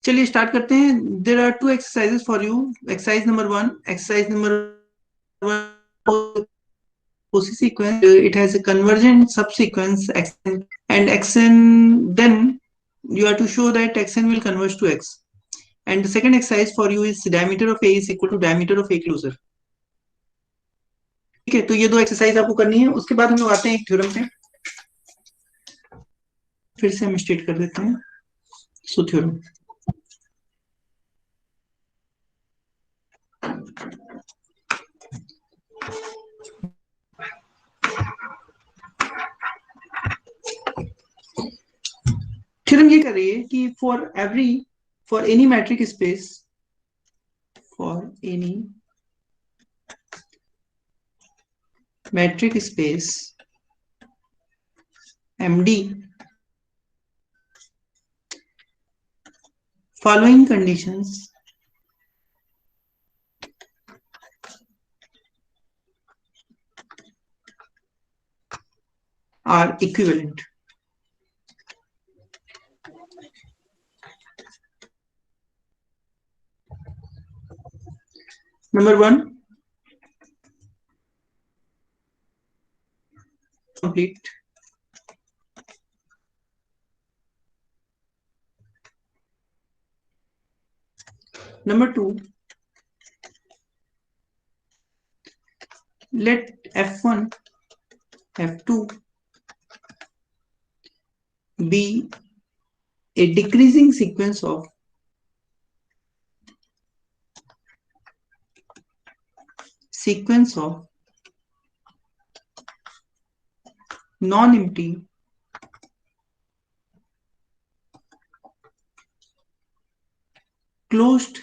चलिए स्टार्ट करते हैं। There are two exercises for you. Exercise number one, exercise number one OC sequence. It has a convergent subsequence xn and xn. Then you have to show that xn will converge to x. And the second exercise for you is diameter of A is equal to diameter of A closer. ठीक है, तो ये दो exercise आपको करनी है। उसके बाद हम लोग आते हैं एक थ्योरम पे। फिर से हम स्टेट कर देते हैं। सो थ्योरम, थ्योरम ये कर रही है कि for any matric space, for any matric space MD, following conditions are equivalent. Number one, complete. Number two, let F1, F2 be a decreasing sequence of non-empty closed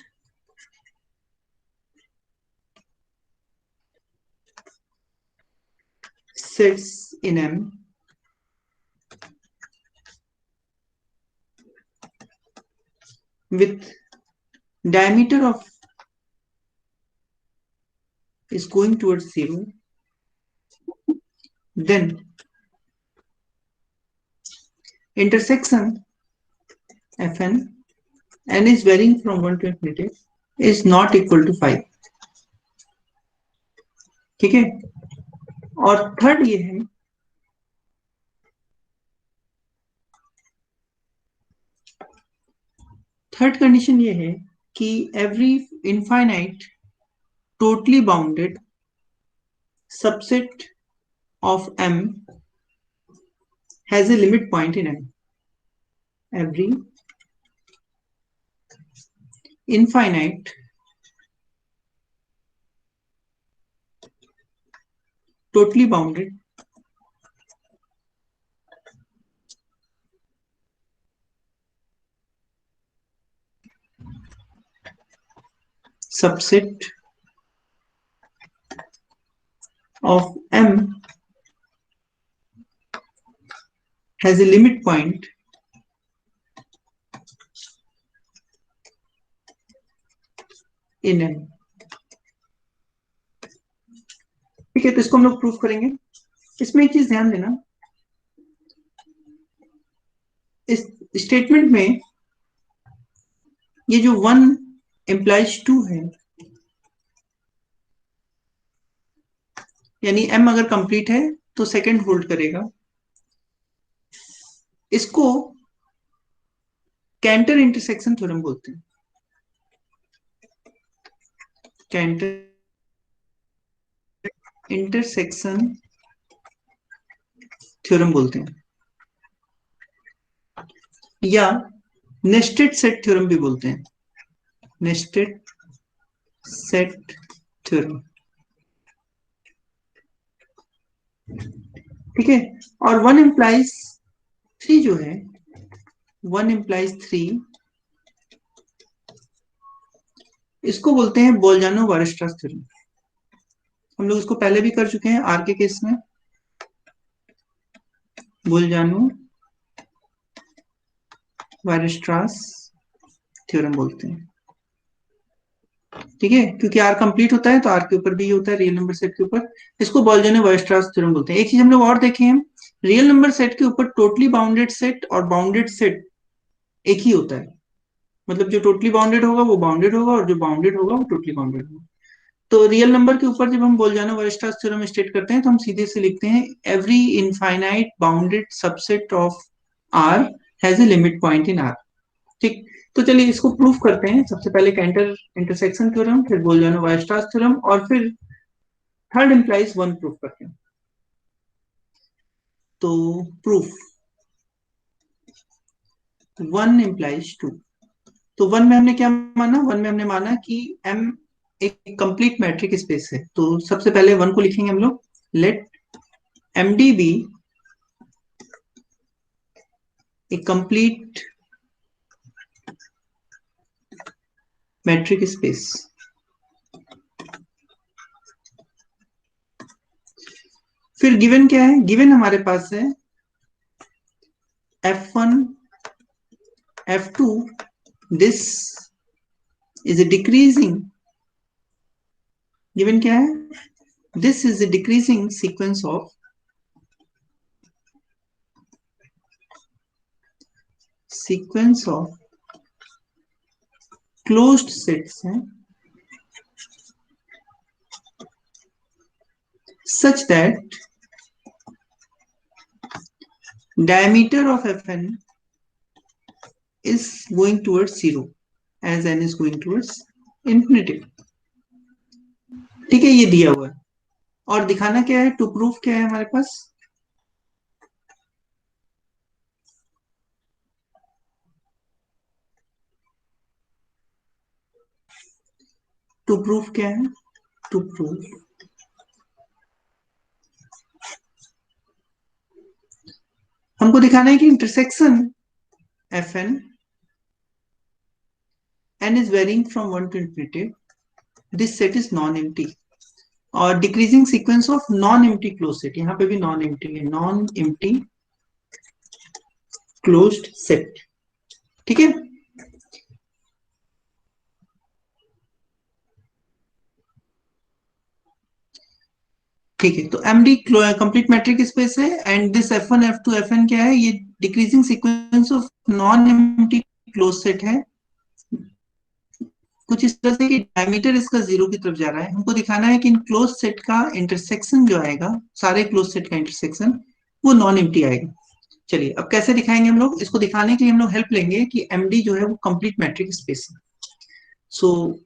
sets in M with diameter of is going towards 0, then intersection Fn, n is varying from 1 to infinity, is not equal to 5. ठीक है, और third ये है, third condition ये है कि every infinite totally bounded subset of M has a limit point in M. Every infinite totally bounded subset of M has a limit point in M. ठीक है, तो इसको हम लोग प्रूफ करेंगे। इसमें एक चीज ध्यान देना, इस स्टेटमेंट में ये जो 1 implies 2 है, यानी M अगर कंप्लीट है तो सेकंड होल्ड करेगा। इसको कैंटर इंटरसेक्शन थ्योरम बोलते हैं। कैंटर इंटरसेक्शन थ्योरम बोलते हैं, या नेस्टेड सेट थ्योरम भी बोलते हैं। नेस्टेड सेट थ्योरम, ठीक है। और 1 implies 3 जो है, 1 implies 3, इसको बोलते हैं बोल्जानो-वायरस्ट्रास थ्योरम। हम लोग इसको पहले भी कर चुके हैं आर के केस में। बोल्जानो-वायरस्ट्रास थ्योरम बोलते हैं, ठीक है, क्योंकि आर कंप्लीट होता है तो आर के ऊपर भी होता है, रियल नंबर सेट के ऊपर। इसको बोल्जानो-वायरस्ट्रास थ्योरम बोलते हैं। एक चीज हम लोग और देखे हैं, रियल नंबर सेट के ऊपर टोटली बाउंडेड सेट और बाउंडेड सेट एक ही होता है। मतलब जो टोटली बाउंडेड होगा वो बाउंडेड होगा, और जो बाउंडेड होगा वो टोटली बाउंडेड होगा। तो रियल नंबर के ऊपर जब हम बोल्जानो-वेरस्ट्रास थ्योरम स्टेट करते हैं तो हम सीधे से लिखते हैं every infinite bounded subset of R has a limit point in R. ठीक, तो चलिए इसको प्रूफ करते हैं। सबसे पहले कैंटर इंटरसेक्शन थ्योरम, फिर बोल्जानो-वेरस्ट्रास थ्योरम, और फिर थर्ड इंप्लाइज वन प्रूफ करते हैं। तो प्रूफ वन इंप्लाइज टू। तो वन में हमने क्या माना? वन में हमने माना कि एम एक कंप्लीट मैट्रिक स्पेस है। तो सबसे पहले वन को लिखेंगे हम लोग, लेट एम डी बी ए कंप्लीट मैट्रिक स्पेस। फिर गिवन क्या है? गिवन हमारे पास है F1 F2, this is a decreasing, given क्या है? This is a decreasing sequence of closed sets हैं such that diameter of Fn is going towards zero as n is going towards infinity। ठीक है, ये दिया हुआ है। और दिखाना क्या है? टू प्रूफ क्या है हमारे पास? टू प्रूफ क्या है? टू प्रूफ हमको दिखाना है कि intersection Fn n is varying from 1 to infinity, this set is non-empty। और decreasing sequence of non empty close set, यहां पे भी नॉन एम्प्टी है, नॉन एम्प्टी क्लोज्ड सेट। ठीक है, ठीक है। तो एमडी कंप्लीट मैट्रिक स्पेस है, and this F1 F2 Fn क्या है? ये decreasing sequence of non empty close set है, कुछ इस तरह से कि डायमीटर इसका जीरो की तरफ जा रहा है। हमको दिखाना है कि इन क्लोज सेट का इंटरसेक्शन जो आएगा, सारे क्लोज सेट का इंटरसेक्शन, वो नॉन एम्प्टी आएगा। चलिए अब कैसे दिखाएंगे हम लोग? इसको दिखाने के लिए हम लोग हेल्प लेंगे कि एमडी जो है वो कंप्लीट मैट्रिक स्पेस है। सो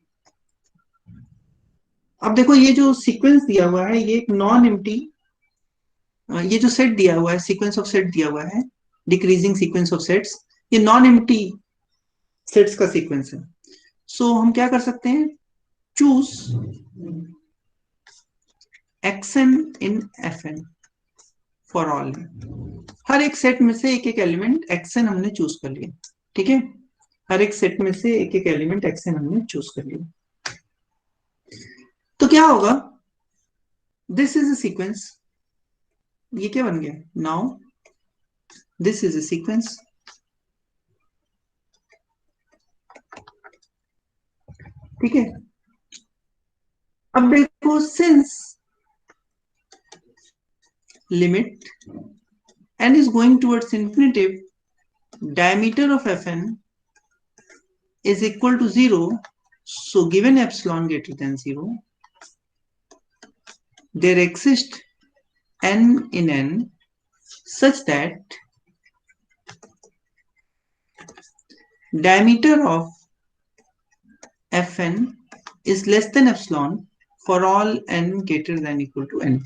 अब देखो, ये जो सीक्वेंस दिया हुआ है ये एक नॉन एम्प्टी, ये जो सेट दिया हुआ है, सीक्वेंस ऑफ सेट दिया हुआ है, डिक्रीजिंग सीक्वेंस ऑफ सेट्स, ये नॉन एम्प्टी सेट्स का सीक्वेंस है। सो हम क्या कर सकते हैं? Choose xn in fn for all. हर एक सेट में से एक एक एलिमेंट xn हमने चूज कर लिया। ठीक है, हर एक सेट में से एक एक एलिमेंट xn हमने चूज कर लिया। तो क्या होगा? दिस इज अ सीक्वेंस, ये क्या बन गया? Now this is a sequence. ठीक है, अब देखो, since limit n is going towards infinitive, diameter of Fn is equal to 0, so given epsilon greater than 0, there exists n in n such that diameter of Fn is less than epsilon for all n greater than equal to n।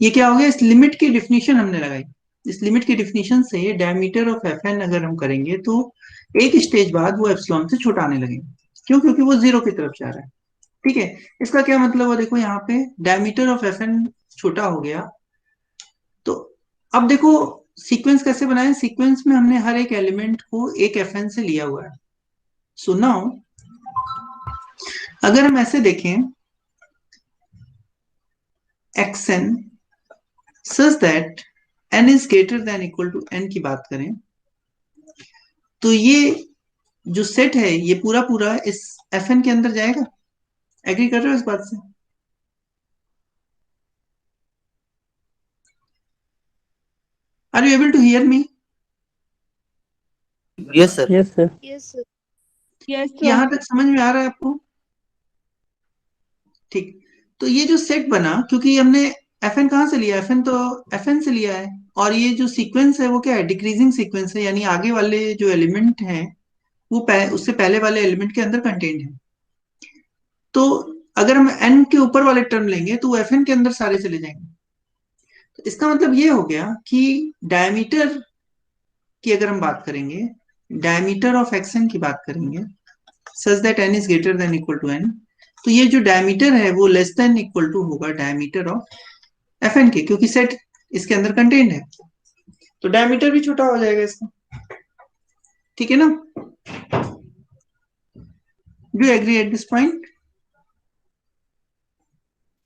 ये क्या हो गया? इस limit की definition हमने लगाई। इस limit की डिफिनीशन से डायमीटर ऑफ Fn अगर हम करेंगे तो एक स्टेज बाद वो एप्सिलॉन से छोटा आने लगेगा। क्यों? क्योंकि वो जीरो की तरफ जा रहा है। ठीक है, इसका क्या मतलब है? देखो यहाँ पे डायमीटर ऑफ Fn छोटा हो गया। तो अब देखो सीक्वेंस कैसे बनाए? सीक्वेंस में हमने हर एक एलिमेंट को एक Fn से लिया हुआ है। सो नाउ अगर हम ऐसे देखें xn such that n is greater than equal to n की बात करें, तो ये जो सेट है ये पूरा पूरा इस Fn के अंदर जाएगा। एग्री कर रहे हो इस बात से? Are you able to hear me? Yes, sir. Yes, sir. Yes, sir. Yes यहाँ सर। तक समझ में आ रहा है आपको? ठीक। तो ये जो सेट बना, क्योंकि हमने एफ एन कहाँ से लिया, एफ एन तो एफ एन से लिया है, और ये जो सीक्वेंस है वो क्या है, डिक्रीजिंग सीक्वेंस है, यानी आगे वाले जो एलिमेंट हैं वो उससे पहले वाले एलिमेंट के अंदर कंटेन्ड है। तो अगर हम एन के ऊपर वाले टर्म लेंगे तो वो एफ एन के अंदर सारे चले जाएंगे। तो इसका मतलब ये हो गया कि डायमीटर की अगर हम बात करेंगे, डायमीटर ऑफ एक्स एन की बात करेंगे, such that n is greater than equal to n, तो ये जो डायमीटर है वो लेस देन इक्वल टू होगा डायमीटर ऑफ एफ एन के, क्योंकि सेट इसके अंदर कंटेन्ड है, तो डायमीटर भी छोटा हो जाएगा इसका। ठीक है ना? Do agree at this point?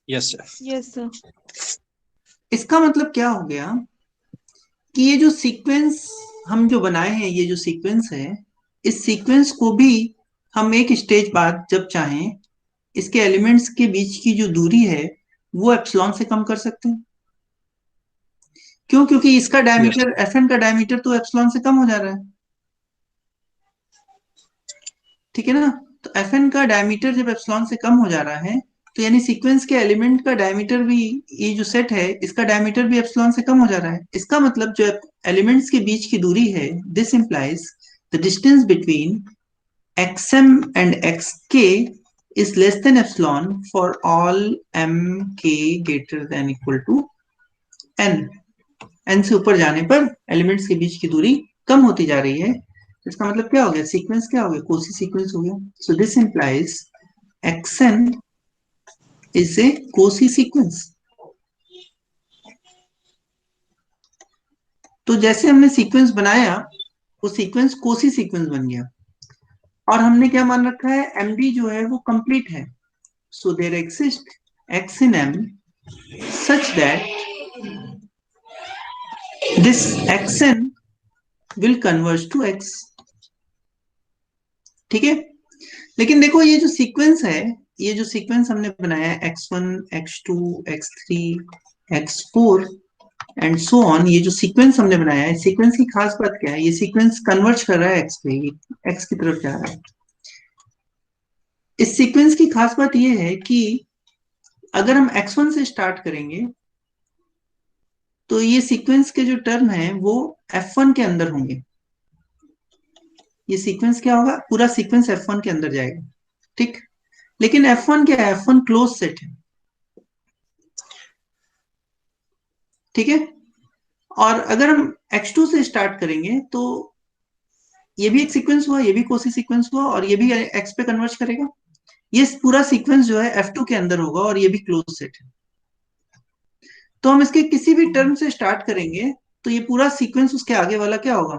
Yes sir. Yes sir. इसका मतलब क्या हो गया कि ये जो सीक्वेंस हम जो बनाए हैं, ये जो सीक्वेंस है, इस सीक्वेंस को भी हम एक स्टेज बाद जब चाहें इसके एलिमेंट्स के बीच की जो दूरी है वो एप्सिलॉन से कम कर सकते हैं। क्यों? क्योंकि इसका यस। डायमीटर, एफ एन का डायमीटर तो एप्सिलॉन से कम हो जा रहा है। ठीक है ना? तो एफ एन का डायमीटर जब एप्सिलॉन से कम हो जा रहा है, तो यानी सीक्वेंस के एलिमेंट का डायमीटर भी, ये जो सेट है इसका डायमीटर भी एप्सिलॉन से कम हो जा रहा है। इसका मतलब जो एलिमेंट्स के बीच की दूरी है, this implies the distance between xm and xk is less than epsilon for all mk greater than equal to n। n से ऊपर जाने पर एलिमेंट्स के बीच की दूरी कम होती जा रही है। इसका मतलब क्या हो गया, सीक्वेंस क्या हो गया, कोसी सीक्वेंस हो गया। So this implies xn is a Cauchy sequence. तो जैसे हमने सीक्वेंस बनाया, वो सीक्वेंस कोसी सीक्वेंस बन गया, और हमने क्या मान रखा है, md जो है वो कंप्लीट है। So there exist x in m such that this xn will converge to x। ठीक है? लेकिन देखो ये जो सीक्वेंस है, ये जो सीक्वेंस हमने बनाया है x1 x2 x3 x4 and so on, ये जो सीक्वेंस हमने बनाया है, सीक्वेंस की खास बात क्या है, ये सीक्वेंस कन्वर्ज कर रहा है x पे, x की तरफ जा रहा है। इस सीक्वेंस की खास बात ये है कि अगर हम x1 से स्टार्ट करेंगे तो ये सीक्वेंस के जो टर्म है वो f1 के अंदर होंगे। ये सीक्वेंस क्या होगा, पूरा सीक्वेंस F1 के अंदर जाएगा। ठीक। लेकिन F1 क्या है, F1 क्लोज सेट है। ठीक है? और अगर हम X2 से स्टार्ट करेंगे तो ये भी एक सीक्वेंस हुआ, ये भी कोसी सीक्वेंस हुआ, और ये भी X पे कन्वर्ज करेगा। ये पूरा सीक्वेंस जो है F2 के अंदर होगा, और ये भी क्लोज सेट है। तो हम इसके किसी भी टर्म से स्टार्ट करेंगे तो ये पूरा सीक्वेंस उसके आगे वाला क्या होगा,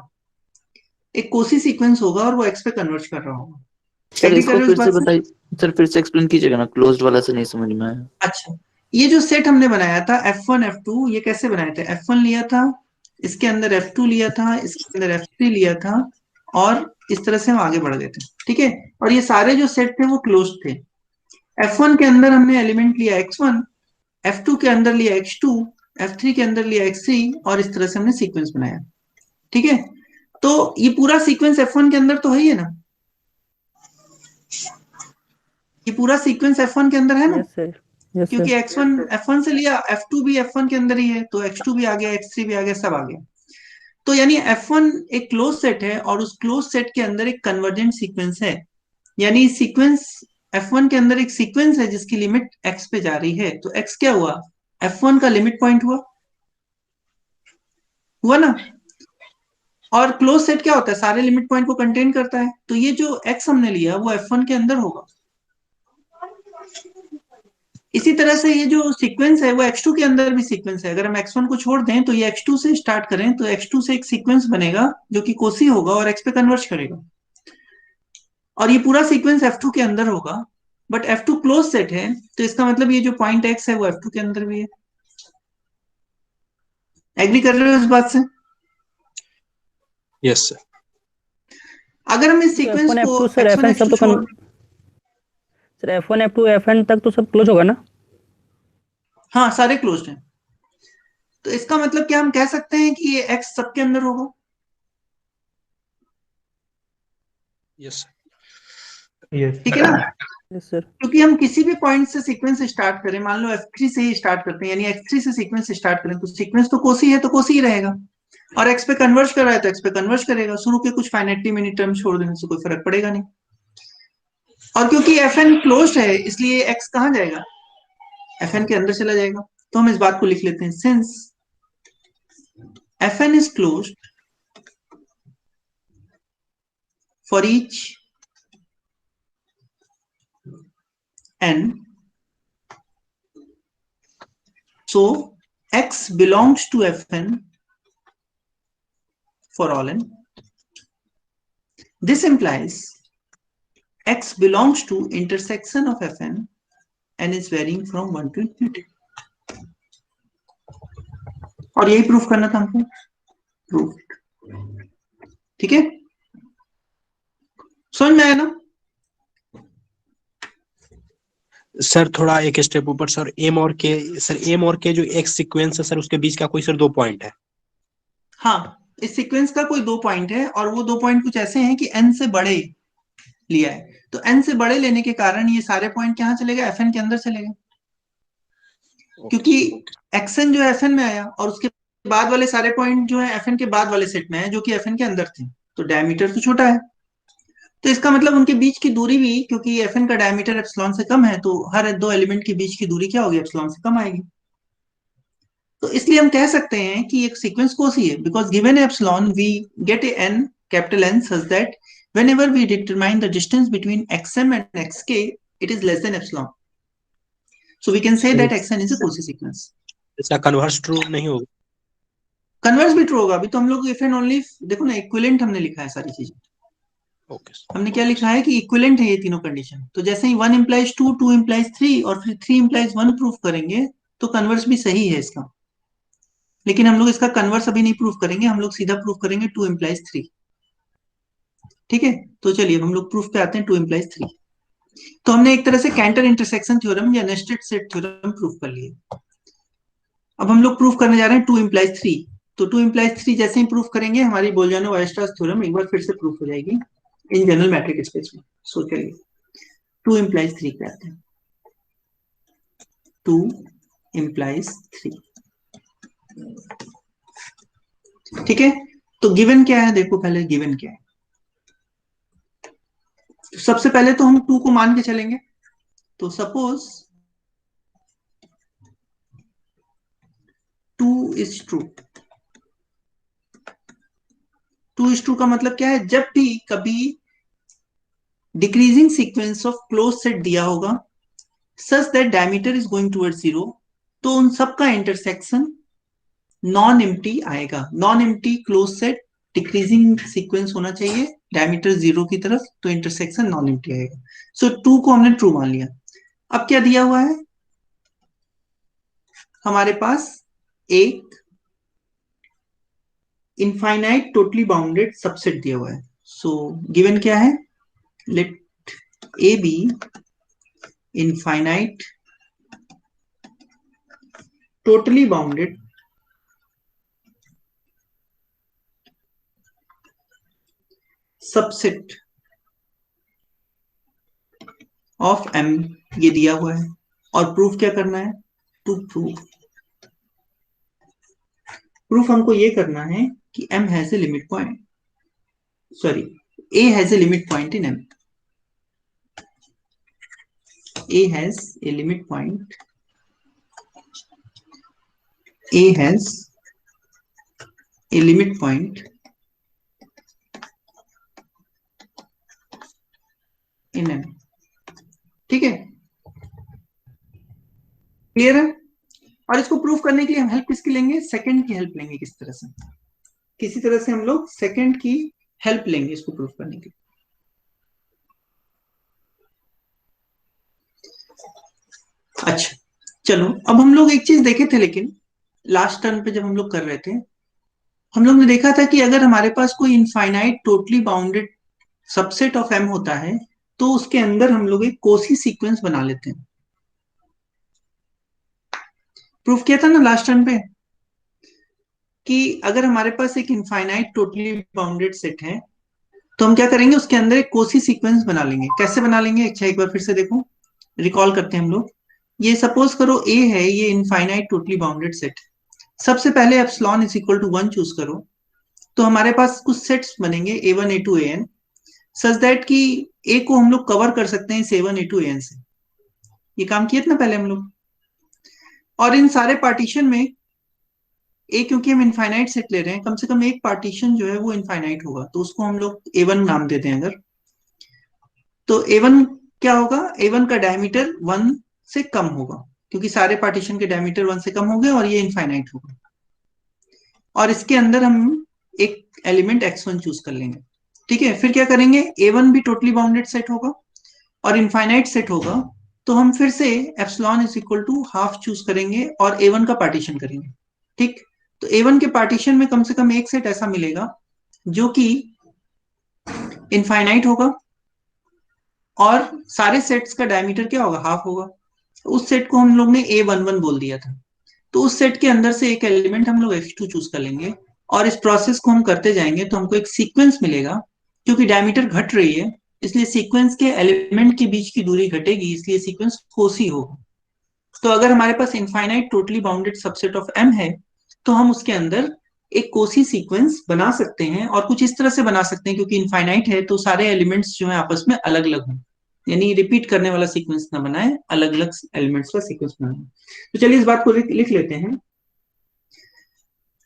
एक कोसी सीक्वेंस होगा, और वो X पे कन्वर्ज कर रहा होगा। सर एग्री कर इसको रहे हो इस फिर से बात से? बताइए, सर फिर से एक्सप्लेन कीजिएगा ना, क्लोज्ड वाला से नहीं समझ में आया। अच्छा, ये जो सेट हमने बनाया था F1 F2, ये कैसे बनाए थे, F1 लिया था, इसके अंदर F2 लिया था, इसके अंदर F3 लिया था, और इस तरह से हम आगे बढ़ गए थे। ठीक है? और ये सारे जो सेट थे वो क्लोज थे। F1 के अंदर हमने एलिमेंट लिया x1, F2 के अंदर लिया x2, F3 के अंदर लिया x3, और इस तरह से हमने सीक्वेंस बनाया। ठीक है? तो ये पूरा सीक्वेंस F1 के अंदर तो है ही है ना, ये पूरा सीक्वेंस F1 के अंदर है ना, यस सर। यस क्योंकि सर। x1 F1 से लिया, F2 भी F1 के अंदर ही है, तो x2 भी आ गया, x3 भी आ गया, सब आ गया। तो यानी F1 एक क्लोज सेट है, और उस क्लोज सेट के अंदर एक कन्वर्जेंट सीक्वेंस है। यानी सीक्वेंस F1 के अंदर एक सीक्वेंस है जिसकी लिमिट x पे जा रही है, तो x क्या हुआ, F1 का लिमिट पॉइंट हुआ, हुआ ना? और क्लोज सेट क्या होता है, सारे लिमिट पॉइंट को कंटेन करता है, तो ये जो x हमने लिया वो F1 के अंदर होगा। इसी तरह से ये जो सीक्वेंस है वो x2 के अंदर भी सीक्वेंस है। अगर हम x1 को छोड़ दें तो ये x2 से स्टार्ट करें तो x2 से एक सीक्वेंस बनेगा जो कि कोसी होगा और x पे कन्वर्ज करेगा, और ये पूरा सीक्वेंस F2 के अंदर होगा। बट F2 क्लोज सेट है, तो इसका मतलब ये जो पॉइंट x है वो F2 के अंदर भी है। एग्री कर रहे हो इस बात से? Yes sir. अगर हम इस तो सीक्वेंस F1 को F2 सर, x1 FN सब x2 तो छोड़, सर F1 F2 FN तक तो सब क्लोज होगा ना? हाँ सारे क्लोज हैं, तो इसका मतलब क्या हम कह सकते हैं कि ये x सबके अंदर होगा? Yes sir. यस ठीक है ना, यस सर। क्योंकि हम किसी भी पॉइंट से सीक्वेंस स्टार्ट करें, मान लो F3 से ही स्टार्ट करते हैं, यानी X3 से सीक्वेंस स्टार्ट करें, तो सीक्वेंस तो कोसी है तो कोसी ही रहेगा, और X पे कन्वर्ज कर रहा है तो X पे कन्वर्ज करेगा, शुरू के कुछ फाइनाइटली मेनी टर्म छोड़ देने से कोई फर्क पड़ेगा नहीं। और क्योंकि Fn क्लोज्ड है इसलिए X कहाँ जाएगा, Fn के अंदर चला जाएगा। तो हम इस बात को लिख लेते हैं, since Fn is closed for each n, so X belongs to Fn for all n. This implies X belongs to intersection of Fn and is varying from 1 to infinity. और यही प्रूफ करना था हमको, प्रूफ। ठीक है, समझ में आया ना? सर थोड़ा एक स्टेप ऊपर सर, एम और के जो एक्स सीक्वेंस है सर, उसके बीच का कोई सर 2 पॉइंट है। हाँ, इस सीक्वेंस का कोई 2 पॉइंट है, और वो 2 पॉइंट कुछ ऐसे हैं कि n से बड़े लिया है, तो n से बड़े लेने के कारण ये सारे पॉइंट कहाँ चले गए, Fn के अंदर चले गए, क्योंकि xn जो है Fn में आया, और उसके बाद वाले सारे पॉइंट जो है Fn के बाद वाले सेट में है, जो कि Fn के अंदर थे, तो डायमीटर तो छोटा है, तो इसका मतलब उनके बीच की दूरी भी, क्योंकि Fn का डायमीटर एप्सिलॉन से कम है, तो हर 2 एलिमेंट के बीच की दूरी क्या होगी, एप्सिलॉन से कम आएगी। तो इसलिए हम कह सकते हैं कि एक सीक्वेंस कोसी है, because given epsilon we get a n, capital N, such that whenever we determine the distance between xm and xk, it is less than epsilon. So we can say that xn is a Cauchy sequence. इसका converse true नहीं होगा? Converse भी true होगा, अभी तो हम लोग if and only, देखो ना, इक्विवेलेंट हमने लिखा है सारी चीजें। ओके हमने क्या लिखा है कि इक्विवेलेंट है ये तीनों कंडीशन, तो जैसे ही 1 implies 2, 2 implies 3 और फिर 3 implies 1 प्रूफ करेंगे तो कन्वर्स भी सही है इसका, लेकिन हम लोग इसका कन्वर्स अभी नहीं प्रूफ करेंगे, हम लोग सीधा प्रूफ करेंगे 2 implies 3। ठीक है, तो चलिए हम लोग प्रूफ पे आते हैं 2 implies 3। तो हमने एक तरह से कैंटर इंटरसेक्शन थ्योरम या नेस्टेड सेट थ्योरम प्रूफ कर लिए। अब हम लोग प्रूफ करने जा रहे हैं 2 implies 3। तो 2 implies 3 जैसे ही प्रूफ करेंगे हमारी बोल्जानो-वायरस्ट्रास थ्योरम एक बार फिर से प्रूफ हो जाएगी इन जनरल मैट्रिक स्पेस में। सो चलिए 2 implies 3 पे आते हैं। 2 implies 3, ठीक है। तो गिवन क्या है, देखो पहले गिवन क्या है। तो सबसे पहले तो हम 2 को मान के चलेंगे, तो suppose 2 is true। 2 is true का मतलब क्या है, जब भी कभी decreasing sequence of close set दिया होगा such that diameter is going towards 0, तो उन सबका इंटरसेक्शन नॉन एम्प्टी आएगा। Non empty close set decreasing sequence होना चाहिए डायमीटर 0 की तरफ, तो इंटरसेक्शन नॉन एम्प्टी आएगा। सो 2 को हमने ट्रू मान लिया। अब क्या दिया हुआ है हमारे पास, एक इनफाइनाइट टोटली बाउंडेड सबसेट दिया हुआ है। सो गिवन क्या है, let A be infinite totally bounded subset of M, ये दिया हुआ है। और प्रूफ क्या करना है, टू प्रूफ हमको ये करना है कि M has a limit point, sorry A has a limit point in M। A has a limit point, A has a limit point in M। ठीक है, क्लियर है। और इसको प्रूफ करने के लिए हम हेल्प किसकी लेंगे, सेकंड की हेल्प लेंगे। किस तरह से, किसी तरह से हम लोग सेकंड की हेल्प लेंगे इसको प्रूफ करने के लिए। अच्छा चलो, अब हम लोग एक चीज देखे थे, लेकिन लास्ट टर्म पे जब हम लोग कर रहे थे, हम लोग ने देखा था कि अगर हमारे पास कोई infinite totally bounded subset of M होता है तो उसके अंदर हम लोग एक कोसी सीक्वेंस बना लेते हैं। प्रूफ किया था ना लास्ट टर्म पे कि अगर हमारे पास एक इनफाइनाइट टोटली बाउंडेड सेट है तो हम क्या करेंगे, उसके अंदर एक कोसी सीक्वेंस बना लेंगे। कैसे बना लेंगे, अच्छा एक बार फिर से देखो, रिकॉल करते हैं हम लोग। ये सपोज करो ए है, ये इनफाइनाइट टोटली बाउंडेड सेट। सबसे पहले epsilon is equal to 1 choose करो, तो हमारे पास कुछ सेट्स बनेंगे A1 A2 AN, such that कि ए को हम लोग कवर कर सकते हैं इस A1 A2 AN से। ये काम किए थे ना पहले हम लोग। और इन सारे पार्टीशन में ए, क्योंकि हम इनफाइनाइट सेट ले रहे हैं, कम से कम एक पार्टीशन जो है वो इनफाइनाइट होगा, तो उसको हम लोग A1 नाम देते हैं। अगर तो A1 क्या होगा, A1 का डायमीटर 1 से कम होगा, क्योंकि सारे पार्टीशन के डायमीटर 1 से कम हो गए और ये इनफाइनाइट होगा। और इसके अंदर हम एक एलिमेंट x1 चूज कर लेंगे। ठीक है, फिर क्या करेंगे, A1 भी टोटली बाउंडेड सेट होगा और इनफाइनाइट सेट होगा, तो हम फिर से epsilon is equal to half choose करेंगे और A1 का पार्टीशन करेंगे। ठीक, तो A1 के पार्टीशन में कम से कम एक सेट ऐसा मिलेगा जो कि इनफाइनाइट होगा और सारे सेट्स का डायमीटर क्या होगा, हाफ होगा। उस सेट को हम लोग ने A11 बोल दिया था। तो उस सेट के अंदर से एक एलिमेंट हम लोग x2 चूज कर लेंगे और इस प्रोसेस को हम करते जाएंगे, तो हमको एक सीक्वेंस मिलेगा। क्योंकि डायमीटर घट रही है, इसलिए सीक्वेंस के एलिमेंट के बीच की दूरी घटेगी, इसलिए सीक्वेंस कोसी होगा। तो अगर हमारे पास infinite totally bounded subset of M है, तो हम उसके अंदर एक कोसी सीक्वेंस बना सकते हैं, और कुछ इस तरह से बना सकते हैं, क्योंकि इनफाइनाइट है तो सारे एलिमेंट्स जो है आपस में अलग अलग हों, यानी रिपीट करने वाला सीक्वेंस ना बनाए, अलग अलग एलिमेंट्स का सीक्वेंस बनाए। तो चलिए इस बात को लिख लेते हैं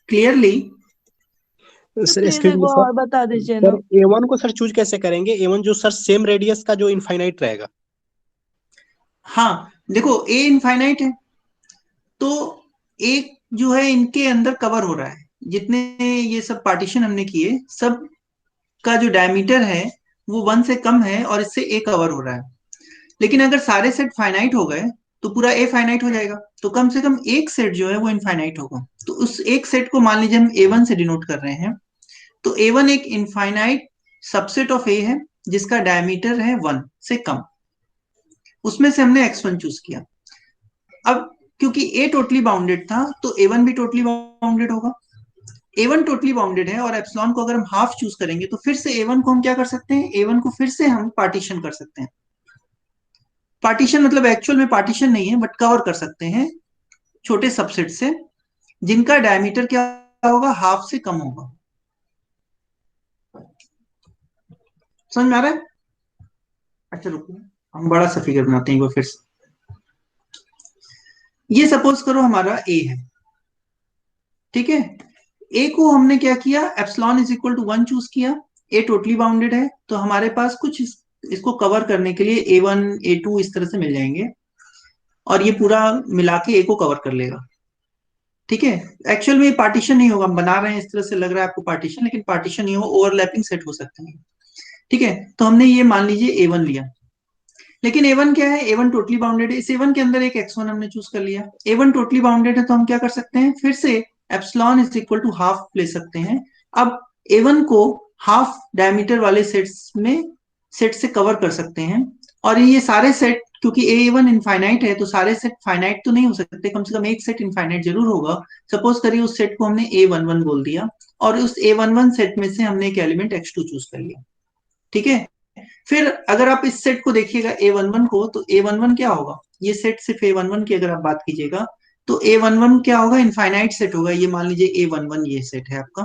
क्लियरली। सर प्लीज एक्सक्यूज एक मी बार सर, और बता दीजिए सर ना। A1 को सर चूज कैसे करेंगे, A1 जो सर सेम रेडियस का जो इनफाइनाइट रहेगा। हाँ देखो, ए इनफाइनाइट है तो एक जो है इनके अंदर कवर हो रहा है, जितने ये सब पार्टीशन हमने किए सब का जो डायमीटर है वो 1 से कम है और इससे ए कवर हो रहा है। लेकिन अगर सारे सेट फाइनाइट हो गए तो पूरा ए फाइनाइट हो जाएगा, तो कम से कम एक सेट जो है वो इनफाइनाइट होगा। तो उस एक सेट को मान लीजिए हम A1 से डिनोट कर रहे हैं, तो A1 एक इनफाइनाइट सबसेट ऑफ ए है जिसका डायमीटर है 1 से कम, उसमें से हमने x1 चूज किया। अब क्योंकि ए टोटली बाउंडेड था तो A1 भी टोटली बाउंडेड होगा। A1 टोटली बाउंडेड है और एप्सिलॉन को अगर हम हाफ चूज करेंगे तो फिर से A1 को हम क्या कर सकते हैं, A1 को फिर से हम पार्टीशन कर सकते हैं। पार्टीशन मतलब एक्चुअल में पार्टीशन नहीं है, बट कवर कर सकते हैं छोटे सबसेट से, जिनका डायमीटर क्या होगा, हाफ से कम होगा। समझ में आ रहा है? अच्छा रुको, हम बड़ा सा फिगर बनाते हैं एक बार फिर से। ये सपोज करो हमारा ए है, ठीक है। ए को हमने क्या किया, epsilon is equal to 1 choose किया। ए टोटली बाउंडेड है तो हमारे पास कुछ इसको कवर करने के लिए A1 A2 इस तरह से मिल जाएंगे, और ये पूरा मिला के ए को कवर कर लेगा। ठीक है, एक्चुअल में पार्टीशन नहीं होगा, हम बना रहे हैं इस तरह से लग रहा है आपको पार्टीशन, लेकिन पार्टीशन नहीं हो, ओवरलैपिंग सेट हो सकते हैं। ठीक है, तो हमने ये मान लीजिए A1 लिया, लेकिन A1 क्या है, A1 टोटली बाउंडेड है। इस A1 के अंदर एक x1 हमने चूज कर लिया। A1 टोटली बाउंडेड है तो हम क्या कर सकते हैं, फिर से epsilon is equal to half ले सकते हैं। अब A1 को हाफ डायमीटर वाले सेट से कवर कर सकते हैं, और ये सारे सेट, क्योंकि A1 इनफाइनाइट है तो सारे सेट फाइनाइट तो नहीं हो सकते, कम से कम एक सेट इनफाइनाइट जरूर होगा। सपोज करिए उस सेट को हमने A11 बोल दिया, और उस A11 सेट में से हमने एक एलिमेंट x2 चूज कर लिया। ठीक है, फिर अगर आप इस सेट को देखिएगा A11 को, तो A11 क्या होगा, ये सेट सिर्फ A11 की अगर आप बात कीजिएगा तो A11 क्या होगा, इनफाइनाइट सेट होगा। ये मान लीजिए A11 ये सेट है आपका,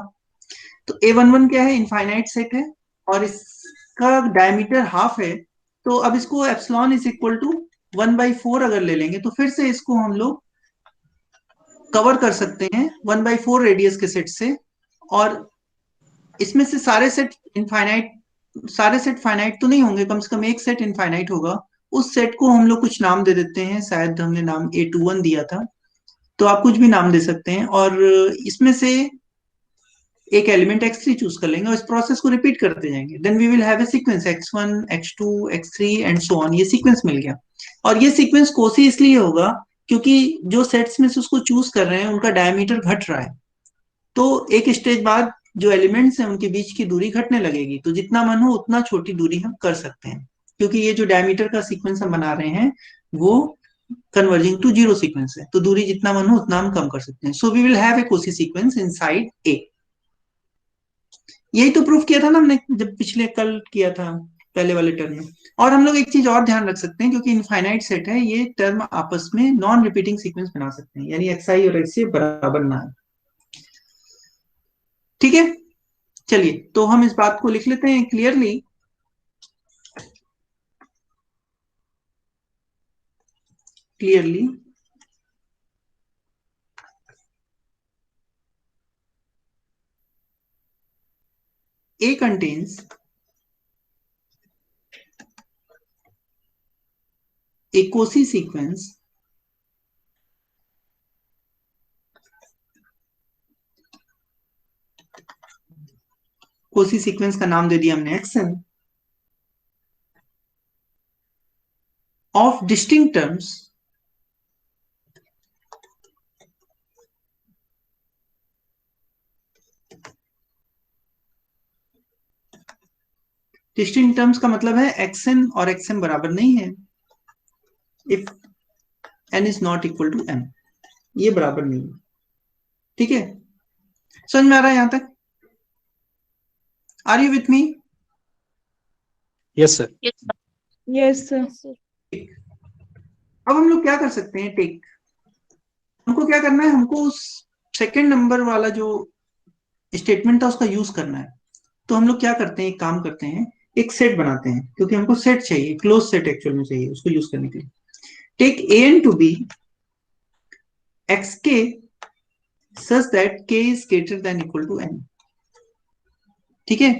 तो A11 क्या है, इनफाइनाइट सेट है और इसका डायमीटर हाफ है। तो अब इसको एप्सिलॉन इज इक्वल टू 1/4 अगर ले लेंगे तो फिर से इसको हम लोग कवर कर सकते हैं 1/4 रेडियस के सेट से, और इसमें से सारे सेट फाइनाइट तो नहीं होंगे, कम से कम एक सेट इनफाइनाइट होगा। उस सेट को हम लोग कुछ नाम दे देते हैं, शायद हमने नाम A21 दिया था, तो आप कुछ भी नाम दे सकते हैं, और इसमें से एक एलिमेंट x3 चूज कर लेंगे और इस प्रोसेस को रिपीट करते जाएंगे। Then we will have a sequence x1 x2 x3 and so on. ये सीक्वेंस मिल गया, और ये सीक्वेंस कोसी इसलिए होगा क्योंकि जो सेट्स में से उसको चूज कर रहे हैं उनका डायमीटर घट रहा है, तो एक स्टेज बाद जो एलिमेंट्स हैं उनके बीच की दूरी घटने लगेगी, तो जितना मन हो उतना छोटी दूरी हम कर सकते हैं, क्योंकि ये जो डायमीटर का सीक्वेंस हम बना रहे हैं वो कन्वर्जिंग टू जीरो सीक्वेंस है, तो दूरी जितना मन हो उतना हम कम कर सकते हैं। So we will have a Cauchy sequence inside A. यही तो प्रूफ किया था ना हमने जब पिछले कल किया था पहले वाले टर्म में। और हम लोग एक चीज और ध्यान रख सकते हैं, क्योंकि इनफाइनाइट सेट है, ये टर्म आपस में नॉन रिपीटिंग सीक्वेंस बना सकते हैं, यानी xi और xj बराबर ना है। ठीक है, चलिए तो हम इस बात को लिख लेते हैं clearly. Clearly A contains a Cauchy sequence Cauchy sequence का नाम दे दिया हमने xn of distinct terms distinct terms का मतलब है xn और xm बराबर नहीं है, इफ n इज नॉट इक्वल टू m, ये बराबर नहीं है। ठीक है, समझ में आ रहा है यहां तक? Are you with me? Yes sir. Yes sir. अब हम लोग क्या कर सकते हैं, टेक हमको क्या करना है, हमको उस सेकंड नंबर वाला जो स्टेटमेंट था उसका यूज करना है। तो हम लोग क्या करते हैं, एक काम करते हैं, एक सेट बनाते हैं, क्योंकि हमको सेट चाहिए, क्लोज सेट एक्चुअल में चाहिए उसको यूज करने के लिए। Take an to be xk such that k is greater than equal to n। ठीक है,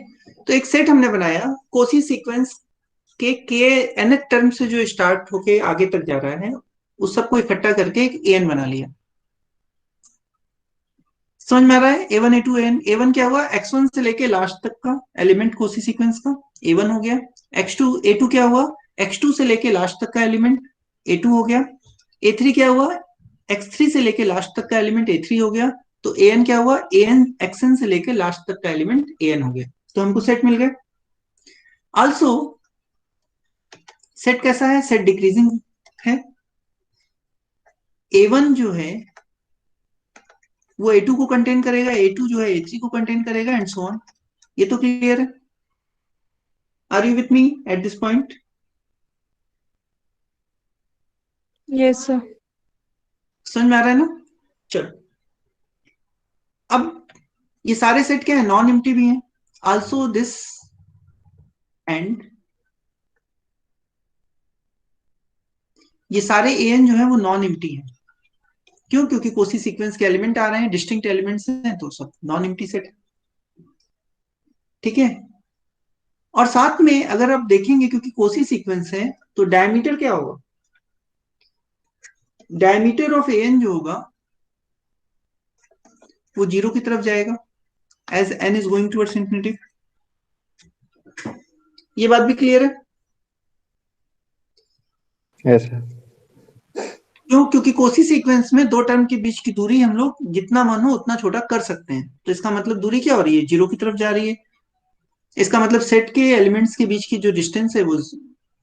तो एक सेट हमने बनाया, कोसी सीक्वेंस के nth टर्म से जो स्टार्ट होके आगे तक जा रहा है उस सबको इकट्ठा करके एक an बना लिया। समझ में आ रहा है? a1 a2 an, a1 क्या हुआ, x1 से लेके लास्ट तक का एलिमेंट कोसी सीक्वेंस का a1 हो गया। x2 a2 क्या हुआ, x2 से लेके लास्ट तक का एलिमेंट a2 हो गया। a3 क्या हुआ, x3 से लेके लास्ट तक का एलिमेंट a3 हो गया। तो an क्या हुआ, an xn से लेके लास्ट तक का एलिमेंट an हो गया। तो हमको सेट मिल गया। आल्सो सेट कैसा है, सेट डिक्रीजिंग है। a1 जो है वो a2 को कंटेन करेगा, a2 जो है a3 को कंटेन करेगा, एंड सो ऑन। ये तो क्लियर है? Are you with me at this point? Yes sir. समझ में आ रहा है ना? चलो, अब ये सारे सेट क्या है, नॉन एम्प्टी भी हैं। आल्सो दिस एंड ये सारे an जो है वो नॉन एम्प्टी हैं। क्यों? क्योंकि कोसी सीक्वेंस के एलिमेंट आ रहे हैं, डिस्टिंक्ट एलिमेंट्स हैं, तो सब नॉन एम्प्टी सेट है। ठीक है, और साथ में अगर आप देखेंगे, क्योंकि कोसी सीक्वेंस है तो डायमीटर क्या होगा, डायमीटर ऑफ an जो होगा वो 0 की तरफ जाएगा as n is going towards infinity. ये बात भी क्लियर है? Yes sir. क्यों? क्योंकि कोसी सीक्वेंस में दो टर्म के बीच की दूरी हम लोग जितना मन हो उतना छोटा कर सकते हैं। तो इसका मतलब दूरी क्या हो रही है, 0 की तरफ जा रही है। इसका मतलब सेट के एलिमेंट्स के बीच की जो डिस्टेंस है वो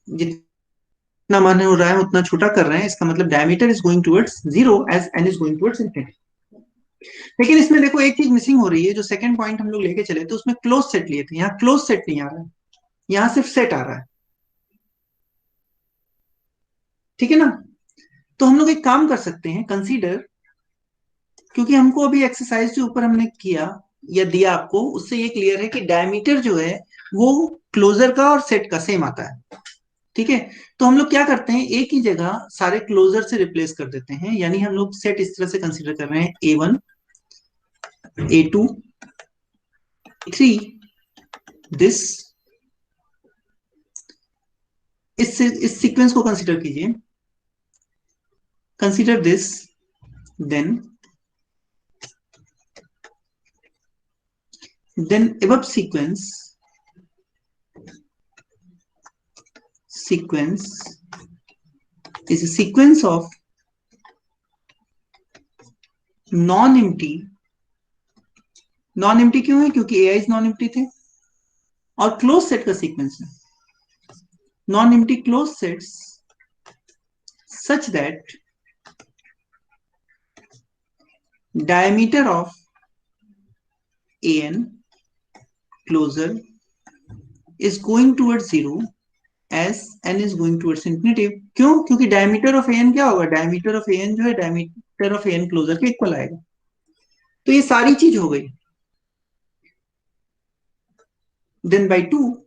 जितना मन हो रहा है उतना छोटा कर रहे हैं। इसका मतलब diameter is going towards 0 as n is going towards infinity. लेकिन इसमें देखो एक चीज मिसिंग हो रही है, जो सेकंड पॉइंट हम लोग लेके चले थे उसमें क्लोज सेट लिए थे, यहाँ क्लोज सेट नहीं आ रहा है, यहाँ सिर्फ सेट आ रहा है। ठीक है ना? तो हम लोग एक काम कर सकते हैं, कंसीडर, क्योंकि हमको अभी एक्सरसाइज जो ऊपर हमने किया या दिया आपको, उससे ये क्लियर है कि डायमीटर जो है वो क्लोजर का और सेट का सेम आता है। ठीक है, तो हम लोग क्या करते हैं, एक ही जगह सारे क्लोजर से रिप्लेस कर देते हैं, यानी हम लोग सेट इस तरह से कंसीडर कर रहे हैं, a1 a2 a3 दिस, इस सीक्वेंस को कंसीडर कीजिए, consider this, then above sequence is a sequence of non-empty, non empty क्यों है, क्योंकि ai नॉन एम्प्टी थे, और क्लोज सेट का सीक्वेंस है non empty close sets such that diameter of an closure is going towards 0 as n is going towards infinity. क्यों? क्योंकि diameter of an क्या होगा? Diameter of an जो है diameter of an closure के equal आएगा. तो ये सारी चीज हो गई. Then by 2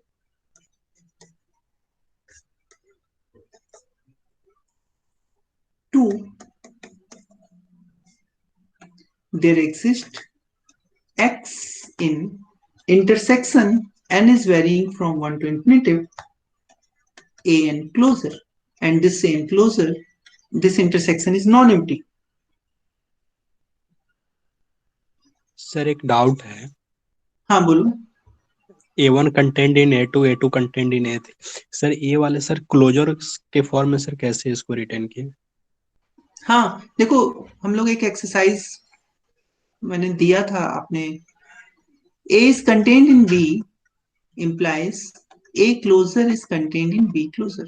there exists x in intersection n is varying from 1 to infinity an closure, and this an closure, this intersection is non-empty. Sir एक डाउट है, हाँ बोलो. A1 contained in A2, A2 contained in A3. Sir A वाले sir closure के form में sir कैसे इसको return किए? हाँ देखो, हम लोग एक एक्सरसाइज मैंने दिया था, आपने A is contained in B implies A closure is contained in B closure.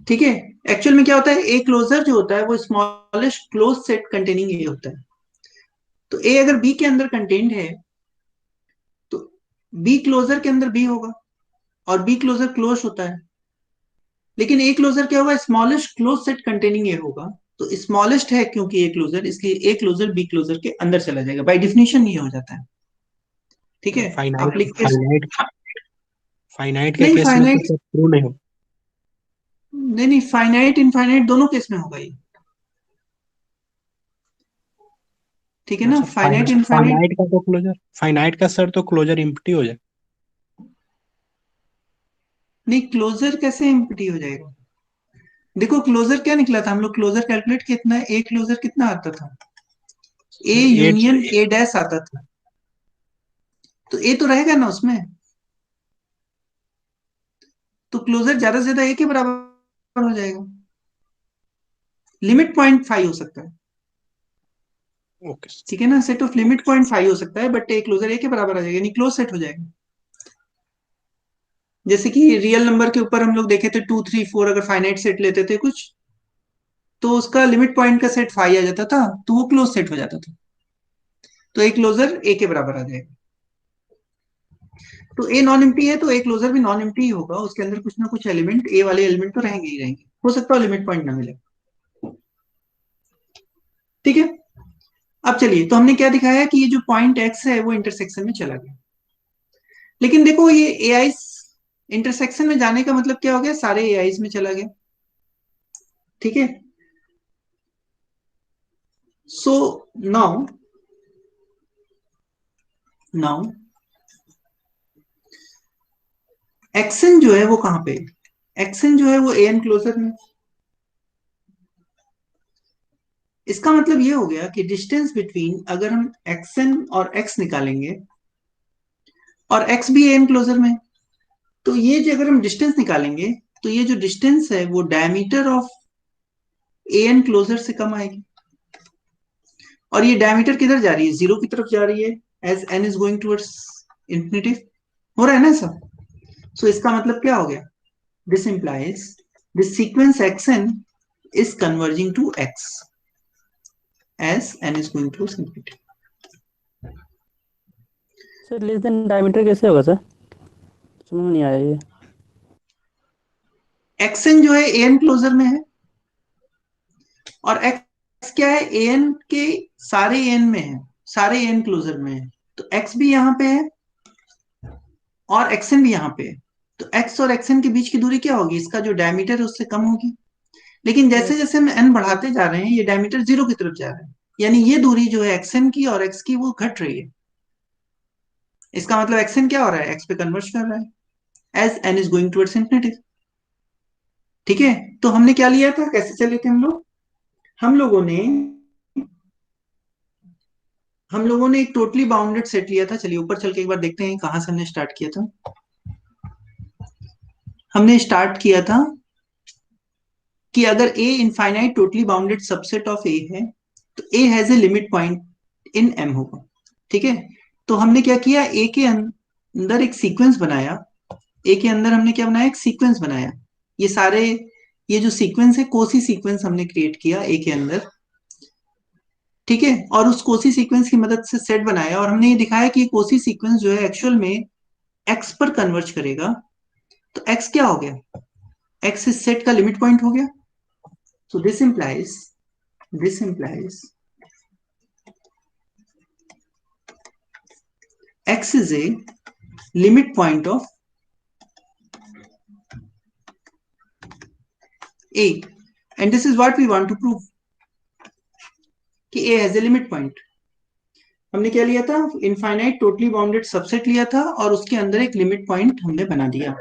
ठीक है. एक्चुअल में क्या होता है, A closure जो होता है वो smallest close set containing A होता है. तो A अगर B के अंदर कंटेन्ड है तो B क्लोजर के अंदर B होगा, और B क्लोजर क्लोज होता है. लेकिन A क्लोजर क्या होगा? Smallest close set containing A होगा. तो स्मॉलेस्ट है क्योंकि A क्लोजर, इसलिए A क्लोजर B क्लोजर के अंदर चला जाएगा. बाय डेफिनेशन ये हो जाता है. ठीक है. आप लिख के फाइनाइट के नहीं, केस में तो ट्रू नहीं हो. नहीं, फाइनाइट इनफाइनाइट दोनों केस में होगा ये. ठीक है ना. फाइनाइट इनफाइनाइट फाइनाइट का तो क्लोजर, फाइनाइट का सर तो क्लोजर एम्प्टी हो जाए. नहीं, क्लोजर कैसे एम्प्टी हो जाएगा? देखो क्लोजर क्या निकला था, हम लोग क्लोजर कैलकुलेट कितना, ए क्लोजर कितना आता था? ए यूनियन ए डैश आता था. तो ए तो रहेगा ना उसमें. तो क्लोजर ज्यादा से ज्यादा ए के बराबर हो जाएगा. लिमिट 0.5 हो सकता है. ओके. ठीक है ना. सेट ऑफ लिमिट 0.5 हो सकता है, बट ए क्लोजर ए के बराबर आ जाएगा, यानी क्लोज सेट हो जाएगा. जैसे कि रियल नंबर के ऊपर हम लोग देखे थे 2, 3, 4, अगर फाइनाइट सेट लेते थे कुछ, तो उसका लिमिट पॉइंट का सेट 5 आ जाता था, तो वो क्लोज सेट हो जाता था. तो ए क्लोजर ए के बराबर आ जाएगा. तो ए नॉन एम्प्टी है तो ए क्लोजर भी नॉन एम्प्टी ही होगा. उसके अंदर कुछ ना कुछ एलिमेंट, ए वाले एलिमेंट तो रहेंगे ही रहेंगे. हो सकता है लिमिट पॉइंट ना मिले. ठीक है. अब चलिए, तो हमने क्या दिखाया कि ये जो पॉइंट एक्स है वो इंटरसेक्शन में चला गया. लेकिन देखो ये ए आई इंटरसेक्शन में जाने का मतलब क्या हो गया? सारे ए आईज में चला गया. ठीक है. सो नाउ एक्सन जो है वो कहां पे? एक्सन जो है वो ए एन क्लोजर में. इसका मतलब ये हो गया कि डिस्टेंस बिटवीन, अगर हम एक्सन और एक्स निकालेंगे और एक्स भी ए एन क्लोजर में, तो ये जो अगर हम डिस्टेंस निकालेंगे तो ये जो डिस्टेंस है वो diameter of A n closure से कम आएगी. और ये डायमीटर किधर जा रही है? 0 की तरफ जा रही है, as n is going towards infinity. हो रहा है ना सब? सो इसका मतलब क्या हो गया? This implies this sequence xn is converging to x as n is going towards infinity. Sir less than diameter कैसे होगा सर? समझ में नहीं आया ये. xn जो है an क्लोजर में है, और x क्या है? an के सारे an में है, सारे an क्लोजर में है. तो x भी यहां पे है और xn भी यहां पे है. तो x और xn के बीच की दूरी क्या होगी? इसका जो डायमीटर है उससे कम होगी. लेकिन जैसे जैसे हम n बढ़ाते जा रहे हैं ये डायमीटर 0 की तरफ जा रहा है, यानी ये दूरी जो है xn की और x की वो घट रही है. इसका मतलब xn क्या हो रहा है? x पे कन्वर्ज कर रहा है as n is going towards infinity. ठीक है. तो हमने क्या लिया था? कैसे चले थे हम लोग? हम लोगों ने एक टोटली बाउंडेड सेट लिया था. चलिए ऊपर चल के एक बार देखते हैं कहां से हमने स्टार्ट किया था. हमने स्टार्ट किया था कि अगर A infinite totally bounded subset of A है तो A has a limit point in M होगा. ठीक है. तो हमने क्या किया? A के अंदर एक सीक्वेंस बनाया. A के अंदर हमने क्या बनाया? एक सीक्वेंस बनाया. ये सारे, ये जो सीक्वेंस है कोसी सीक्वेंस हमने क्रिएट किया A के अंदर. ठीक है, और उस कोसी सीक्वेंस की मदद से सेट बनाया और हमने ये दिखाया कि कोसी सीक्वेंस जो है एक्चुअल में एक्स पर कन्वर्ज करेगा। तो एक्स क्या हो गया, एक्स इस सेट का लिमिट पॉइंट हो गया। So this implies x is a limit point of A, and this is what we want to prove कि A has a limit point। हमने क्या लिया था, इनफाइनाइट टोटली बाउंडेड सबसेट लिया था और उसके अंदर एक लिमिट पॉइंट हमने बना दिया।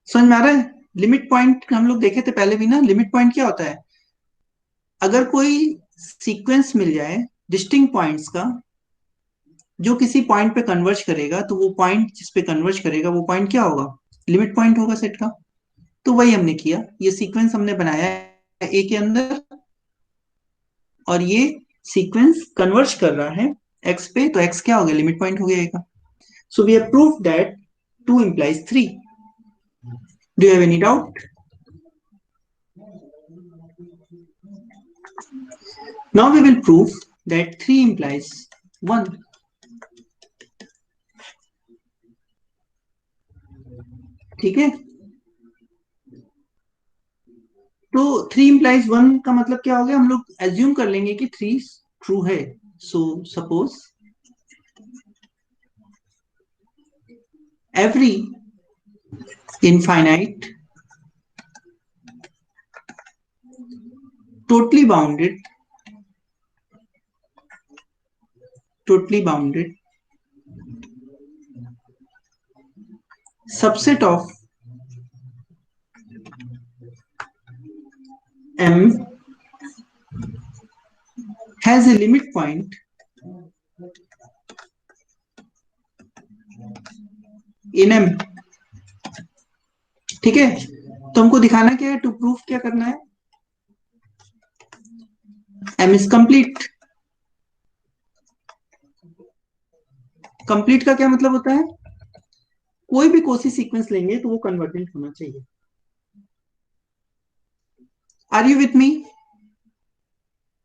समझ में आ रहा है? लिमिट पॉइंट हम लोग देखे थे पहले भी ना। लिमिट पॉइंट क्या होता है, अगर कोई सीक्वेंस मिल जाए डिस्टिंक्ट पॉइंट्स का जो किसी पॉइंट पे कन्वर्ज करेगा, तो वो पॉइंट जिस पे कन्वर्ज करेगा वो पॉइंट क्या होगा, लिमिट पॉइंट होगा सेट का। तो वही हमने किया, ये सीक्वेंस हमने बनाया है ए के अंदर और ये सीक्वेंस कन्वर्ज कर रहा है एक्स पे, तो एक्स क्या हो गया, लिमिट पॉइंट हो गया ए का। So we have proved that 2 implies 3। Do you have any doubt? Now we will prove that 3 implies 1। ठीक है, तो 3 implies 1 का मतलब क्या हो गया, हम लोग एज्यूम कर लेंगे कि 3 ट्रू है। So suppose every infinite totally bounded subset of M has a limit point in M। ठीक है, तो हमको दिखाना क्या है, टू प्रूफ क्या करना है, M is complete। कंप्लीट का क्या मतलब होता है, कोई भी कोसी सीक्वेंस लेंगे तो वो कन्वर्जेंट होना चाहिए। Are you with me?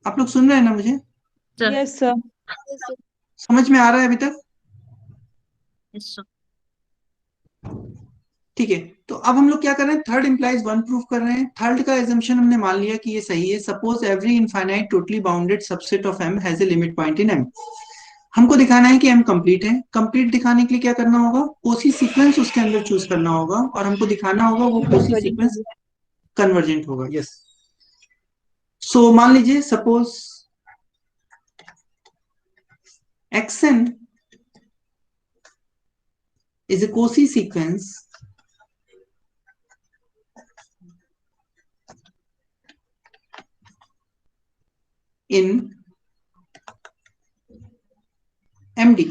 आप लोग सुन रहे हैं ना मुझे? Yes, sir. समझ में आ रहा है अभी तक? Yes, sir. ठीक है, तो अब हम लोग क्या कर रहे हैं, थर्ड इंप्लाइज 1 प्रूफ कर रहे हैं। थर्ड का एजम्पशन हमने मान लिया कि ये सही है। Suppose every infinite totally bounded subset of M has a limit point in M। हमको दिखाना है कि M कंप्लीट है। कंप्लीट दिखाने के लिए क्या करना होगा, कोसी सीक्वेंस उसके अंदर चूज करना होगा और हमको दिखाना होगा वो कोसी सीक्वेंस कन्वर्जेंट होगा। यस, सो मान लीजिए suppose Xn is a Cauchy sequence in MD।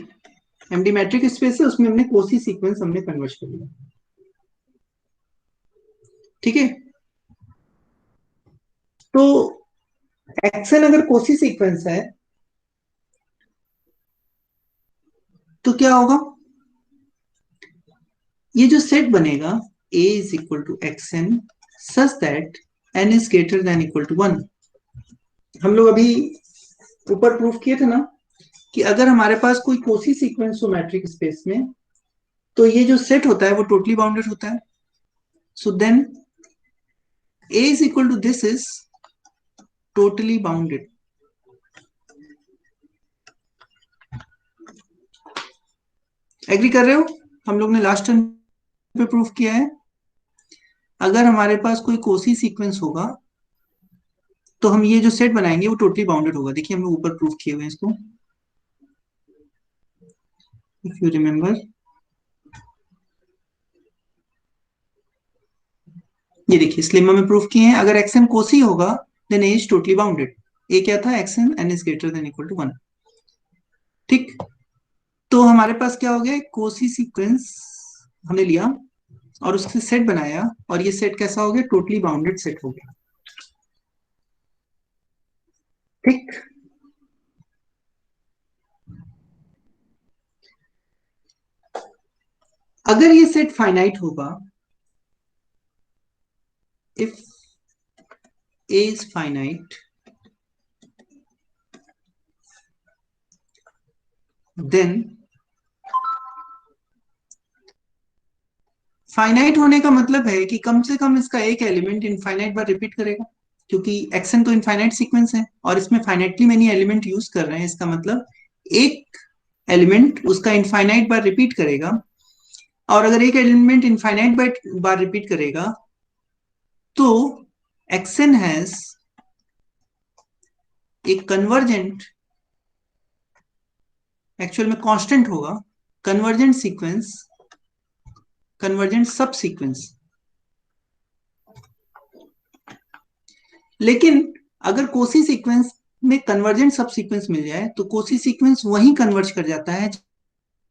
MD matric space है, उसमें हमने Cauchy सीक्वेंस हमने कन्वर्ट कर लिया। ठीक है, तो Xn अगर Cauchy सीक्वेंस है तो क्या होगा, ये जो सेट बनेगा A is equal to Xn such that n is greater than equal to 1। हम लोग अभी ऊपर प्रूफ किए थे ना कि अगर हमारे पास कोई कोसी सीक्वेंस हो मैट्रिक स्पेस में, तो ये जो सेट होता है वो टोटली बाउंडेड होता है। So then A is equal to this is totally bounded। Agree कर रहे हो? हम लोग ने लास्ट टर्म पे प्रूफ किया है, अगर हमारे पास कोई कोसी सीक्वेंस होगा तो हम ये जो सेट बनाएंगे वो टोटली बाउंडेड होगा। देखिए हम लोग ऊपर प्रूफ किए हुए हैं इसको, इफ यू रिमेम्बर। ये देखिए स्लेमा में प्रूफ किए हैं, अगर एक्सन कोसी होगा then A is totally bounded. A क्या था, x n n is greater than equal to 1। ठीक, तो हमारे पास क्या हो गया, कोसी सीक्वेंस हमने लिया और उससे सेट बनाया और ये सेट कैसा हो गया, टोटली बाउंडेड सेट हो गया। ठीक, अगर ये सेट फाइनाइट होगा, इफ A is finite देन फाइनाइट होने का मतलब है कि कम से कम इसका एक एलिमेंट इनफाइनाइट बार रिपीट करेगा, क्योंकि एक्सन तो इनफाइनाइट सीक्वेंस है और इसमें फाइनाइटली मेनी एलिमेंट यूज कर रहे हैं, इसका मतलब एक एलिमेंट उसका इनफाइनाइट बार रिपीट करेगा। और अगर एक एलिमेंट इनफाइनाइट बार रिपीट करेगा तो एक्सन हैज एक कन्वर्जेंट, एक्चुअल में कांस्टेंट होगा, कन्वर्जेंट सीक्वेंस, कन्वर्जेंट सब सीक्वेंस। लेकिन अगर कोसी सीक्वेंस में कन्वर्जेंट सब सीक्वेंस मिल जाए तो कोसी सीक्वेंस वहीं कन्वर्ज कर जाता है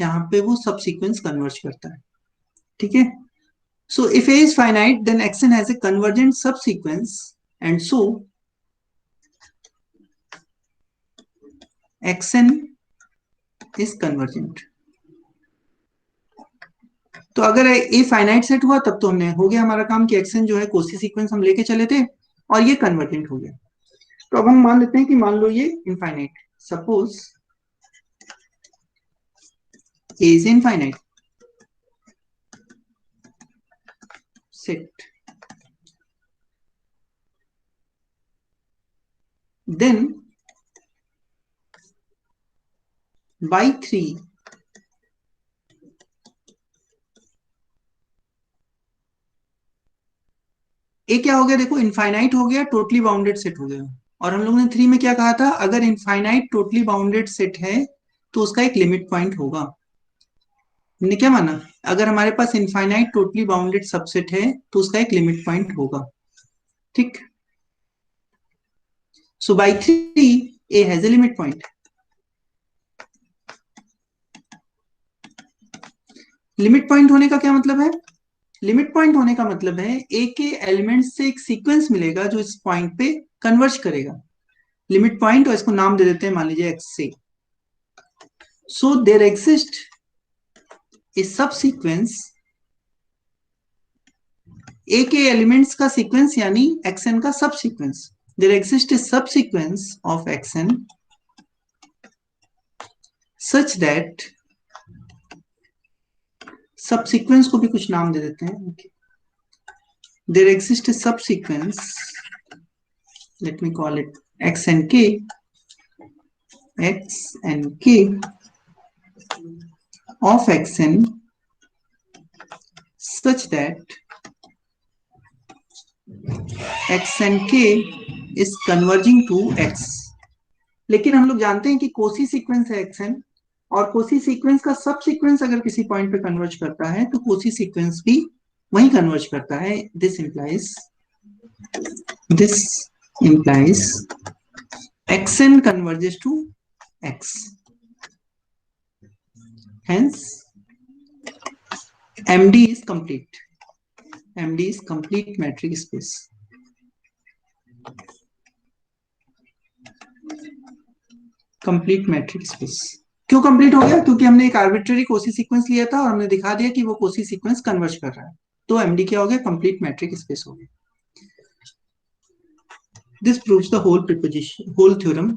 जहां पे वो सब सीक्वेंस कन्वर्ज करता है। ठीक है, so if A is finite then x n has a convergent subsequence and so x n is convergent. तो अगर ए फाइनाइट सेट हुआ तब तो हमने हो गया हमारा काम कि एक्सन जो है कोसी सीक्वेंस हम लेके चले थे और ये कन्वर्जेंट हो गया। तो अब हम मान लेते हैं कि मान लो ये infinite, suppose A is infinite set, then by 3 A क्या हो गया, देखो इनफाइनाइट हो गया, टोटली बाउंडेड सेट हो गया। और हम लोगों ने 3 में क्या कहा था, अगर इनफाइनाइट टोटली बाउंडेड सेट है तो उसका एक लिमिट पॉइंट होगा। हमने क्या माना, अगर हमारे पास इनफाइनाइट टोटली बाउंडेड सबसेट है तो उसका एक लिमिट पॉइंट होगा। ठीक, so by 3 A has a limit point. Limit point होने का क्या मतलब है, लिमिट पॉइंट होने का मतलब है ए के एलिमेंट से एक सीक्वेंस मिलेगा जो इस पॉइंट पे कन्वर्ज करेगा। लिमिट पॉइंट, और इसको नाम दे देते हैं मान लीजिए एक्स से। सो देयर एग्जिस्ट ए सब सीक्वेंस, ए के एलिमेंट्स का सीक्वेंस यानी एक्सन का सब सीक्वेंस। देयर एग्जिस्ट ए सब sequence of action such that, सब सीक्वेंस को भी कुछ नाम दे देते हैं। देयर एग्जिस्ट ए सब sequence, let me call it x and k of xn such that x and k is converging to x। लेकिन हम लोग जानते हैं कि कोसी सीक्वेंस है xn, और कोसी सीक्वेंस का सब सीक्वेंस अगर किसी पॉइंट पे कन्वर्ज करता है तो कोसी सीक्वेंस भी वहीं कन्वर्ज करता है। This implies xn converges to x, hence MD is complete, MD is complete metric space। Complete matric space क्यों कंप्लीट हो गया, क्योंकि हमने एक आर्बिट्ररी कोसी सीक्वेंस लिया था और हमने दिखा दिया कि वो कोसी सीक्वेंस कन्वर्ज कर रहा है, तो एमडी क्या हो गया, कंप्लीट मैट्रिक स्पेस हो गया। This proves the whole theorem